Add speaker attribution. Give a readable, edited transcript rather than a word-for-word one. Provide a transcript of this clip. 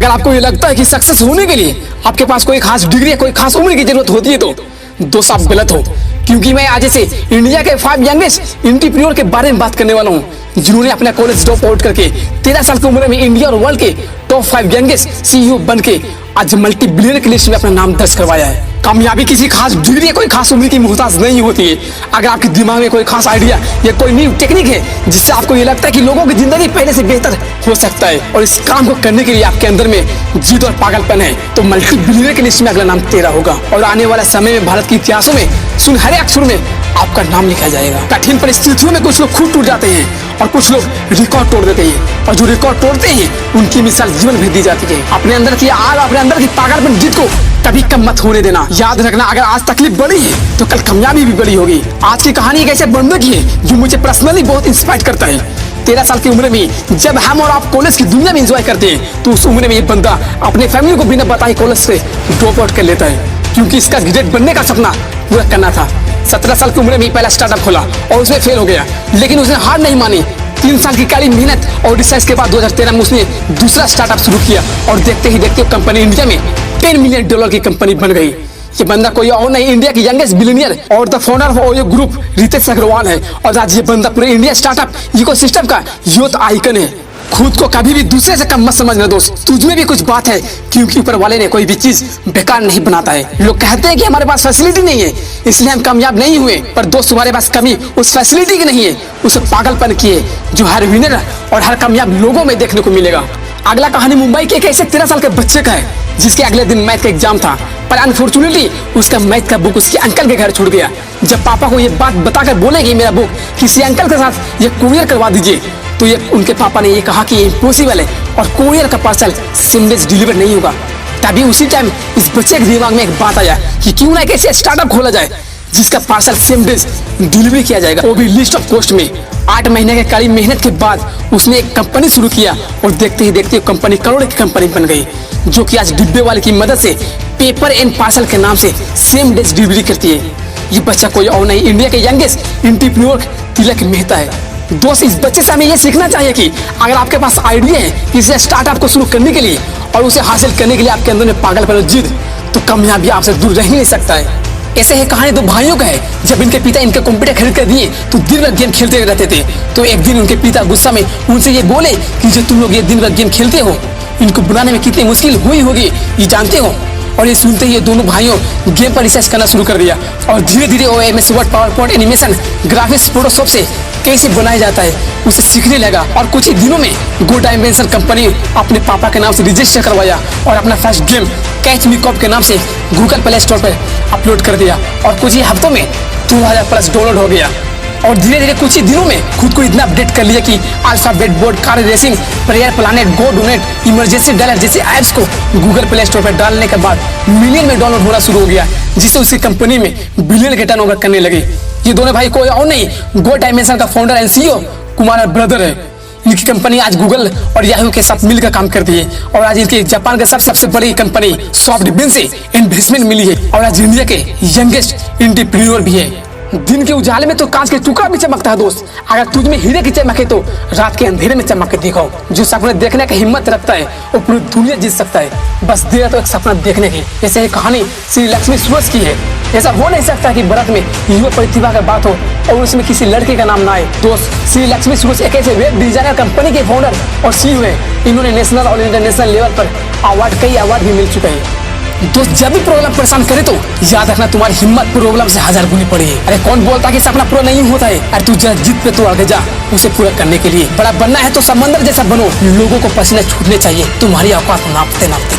Speaker 1: अगर आपको ये लगता है कि सक्सेस होने के लिए आपके पास कोई खास डिग्री या कोई खास उम्र की जरूरत होती है तो दोस्त आप गलत हो, क्योंकि मैं आज से इंडिया के 5 यंगेस्ट एंटरप्रेन्योर के बारे में बात करने वाला हूँ जिन्होंने अपना कॉलेज ड्रॉप आउट करके 13 साल की उम्र में इंडिया और वर्ल्ड के टॉप 5 यंगेस्ट सीईओ बन के आज मल्टी बिलियनर की लिस्ट में अपना नाम दर्ज करवाया है। कामयाबी किसी खास डिग्री या कोई खास उम्र की मोहताज नहीं होती है। अगर आपके दिमाग में कोई खास आइडिया या कोई न्यू टेक्निक है जिससे आपको ये लगता है कि लोगों की जिंदगी पहले से बेहतर हो सकता है और इस काम को करने के लिए आपके अंदर में जिद और पागलपन है, तो मल्टी बिलियनर की लिस्ट में अगला नाम तेरा होगा। और आने वाला समय में भारत के इतिहासों में सुनहरे अक्षरों में आपका नाम लिखा जाएगा। कठिन परिस्थितियों में कुछ लोग खुद टूट जाते हैं और कुछ लोग रिकॉर्ड तोड़ देते हैं, और जो रिकॉर्ड तोड़ते हैं उनकी मिसाल जीवन भर दी जाती है। अपने अंदर की आग, अपने अंदर की पागलपन जिद को कभी कम मत होने देना। याद रखना, अगर आज तकलीफ बड़ी है तो कल कामयाबी भी बड़ी होगी। आज की कहानी एक ऐसे बंदे की है जो मुझे पर्सनली बहुत इंस्पायर करता है। 13 साल की उम्र में जब हम और आप कॉलेज की दुनिया में एंजॉय करते हैं तो उस उम्र में ये बंदा अपने फैमिली को बिना बताए कॉलेज से ड्रॉप आउट कर लेता है, क्योंकि इसका ग्रेड बनने का सपना पूरा करना था। 17 साल की उम्र में पहला स्टार्टअप खोला और उसमें फेल हो गया, लेकिन उसने हार नहीं मानी। 3 साल की कड़ी मेहनत और रिसर्च के बाद 2013 में उसने दूसरा स्टार्टअप शुरू किया और देखते ही देखते कंपनी इंडिया में $10 मिलियन की कंपनी बन गई। ये बंदा कोई और नहीं, इंडिया की यंगेस्ट बिलियनियर और the founder of OYO group Ritesh Agarwal है। और आज ये बंदा पूरे इंडिया स्टार्टअप इकोसिस्टम का यूथ आइकन है। खुद को कभी भी दूसरे से कम मत समझना दोस्त, तुझमें भी कुछ बात है, क्योंकि ऊपर वाले ने कोई भी चीज बेकार नहीं बनाता है। लोग कहते हैं कि हमारे पास फैसिलिटी नहीं है इसलिए हम कामयाब नहीं हुए, पर दोस्त तुम्हारे पास कमी उस फैसिलिटी की नहीं है, उस पागलपन की है जो हर विनर और हर कामयाब लोगों में देखने को मिलेगा। अगला कहानी मुंबई के एक ऐसे 13 साल के बच्चे का है जिसके अगले दिन मैथ का एग्जाम था, पर अनफॉर्चुनेटली उसका मैथ का बुक उसके अंकल के घर छूट गया। जब पापा को ये बात बताकर बोले कि मेरा बुक किसी अंकल के साथ ये कुरियर करवा दीजिए, तो ये उनके पापा ने ये कहा कि ये इम्पॉसिबल है और कुरियर का पार्सल सेम डे डिलीवर नहीं होगा। तभी उसी टाइम इस बच्चे के दिमाग में एक बात आया कि क्यों ना एक ऐसे स्टार्टअप खोला जाए जिसका पार्सल सेम डे डिलीवरी किया जाएगा, वो भी लिस्ट ऑफ कॉस्ट में। 8 महीने के कड़ी मेहनत के बाद उसने एक कंपनी शुरू किया और देखते ही देखते कंपनी करोड़ की कंपनी बन गई, जो कि आज डिब्बे वाले की मदद से पेपर एंड पार्सल के नाम से सेम डे डिलीवरी करती है। ये बच्चा कोई और नहीं, इंडिया के यंगेस्ट एंटरप्रेन्योर तिलक मेहता है। दोस्त, इस बच्चे से हमें ये सीखना चाहिए कि अगर आपके पास आइडिया है किसी स्टार्टअप को शुरू करने के लिए और उसे हासिल करने के लिए आपके अंदर में पागलपन और जिद, तो कामयाबी आपसे दूर रह ही नहीं सकता है। ऐसे ही कहानी 2 भाइयों का है। जब इनके पिता इनके कंप्यूटर खरीद कर दिए तो दिन भर गेम खेलते रहते थे। तो एक दिन उनके पिता गुस्सा में उनसे ये बोले कि जो तुम लोग ये दिन भर गेम खेलते हो, इनको बनाने में कितनी मुश्किल हुई होगी ये जानते हो। और ये सुनते ही ये दोनों भाइयों गेम पर रिसर्च करना शुरू कर दिया और धीरे धीरे वो MS word, PowerPoint, animation, graphics, Photoshop से कैसे बनाया जाता है उसे सीखने लगा। और कुछ ही दिनों में गो डायमेंशन कंपनी अपने पापा के नाम से रजिस्टर करवाया और अपना first game catch me cop के नाम से गूगल प्ले स्टोर पर अपलोड कर दिया और कुछ ही हफ्तों में 2000+ डाउनलोड हो गया। और धीरे धीरे कुछ ही दिनों में खुद को इतना अपडेट कर लिया कि alphabet board, car racing, prayer planet, go donate, emergency dialer apps ऐप्स को गूगल प्ले स्टोर पर डालने के बाद मिलियन में डाउनलोड होना शुरू हो गया, जिससे उसकी कंपनी में बिलियन के टर्नओवर करने लगे। ये दोनों भाई कोई और नहीं, गो डायमेंशन का founder and CEO Kumar brother है। इनकी कंपनी आज गूगल और याहू के साथ मिलकर काम करती है और आज इनकी जापान के सबसे बड़ी कंपनी सॉफ्टबेंक से इन्वेस्टमेंट मिली है और आज इंडिया के यंगेस्ट एंटरप्रेन्योर भी है। दिन के उजाले में तो कांच के टुकड़ा भी चमकता है दोस्त, अगर तुझ में हीरे की चमक है तो रात के अंधेरे में चमक के दिखाओ। जो सपने देखने की हिम्मत रखता है वो पूरी दुनिया जीत सकता है, बस देर तो एक सपना देखने की। जैसे ये कहानी श्री लक्ष्मी सूरज की है। ऐसा हो नहीं सकता कि भारत में युवा प्रतिभा की बात हो और उसमें किसी लड़के का नाम ना आए। दोस्त, श्री लक्ष्मी सूरज एक ऐसे वेब डिजाइनर कंपनी के फाउंडर और CEO है। इन्होंने नेशनल और इंटरनेशनल लेवल पर कई अवार्ड भी मिल चुके हैं। दोस्त, जब भी प्रॉब्लम परेशान करे तो याद रखना तुम्हारी हिम्मत प्रॉब्लम से 1000 गुनी पड़ी है। अरे कौन बोलता कि सपना पूरा नहीं होता है? अरे तू जिद पे तो आगे जा, उसे पूरा करने के लिए बड़ा बनना है तो समंदर जैसा बनो। लोगों को पसीना छूटने चाहिए तुम्हारी औकात नापते नापते।